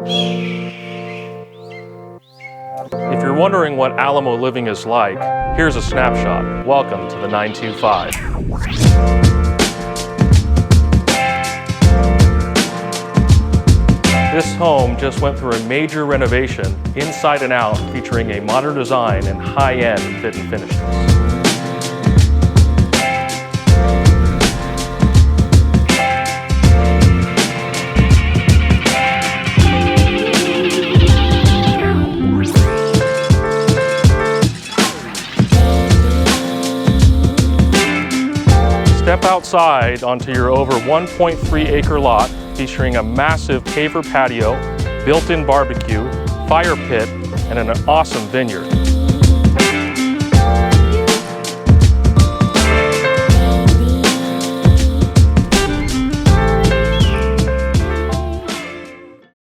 If you're wondering what Alamo living is like, here's a snapshot. Welcome to the 925. This home just went through a major renovation inside and out, featuring a modern design and high-end fit and finishes. Step outside onto your over 1.3 acre lot featuring a massive paver patio, built-in barbecue, fire pit, and an awesome vineyard.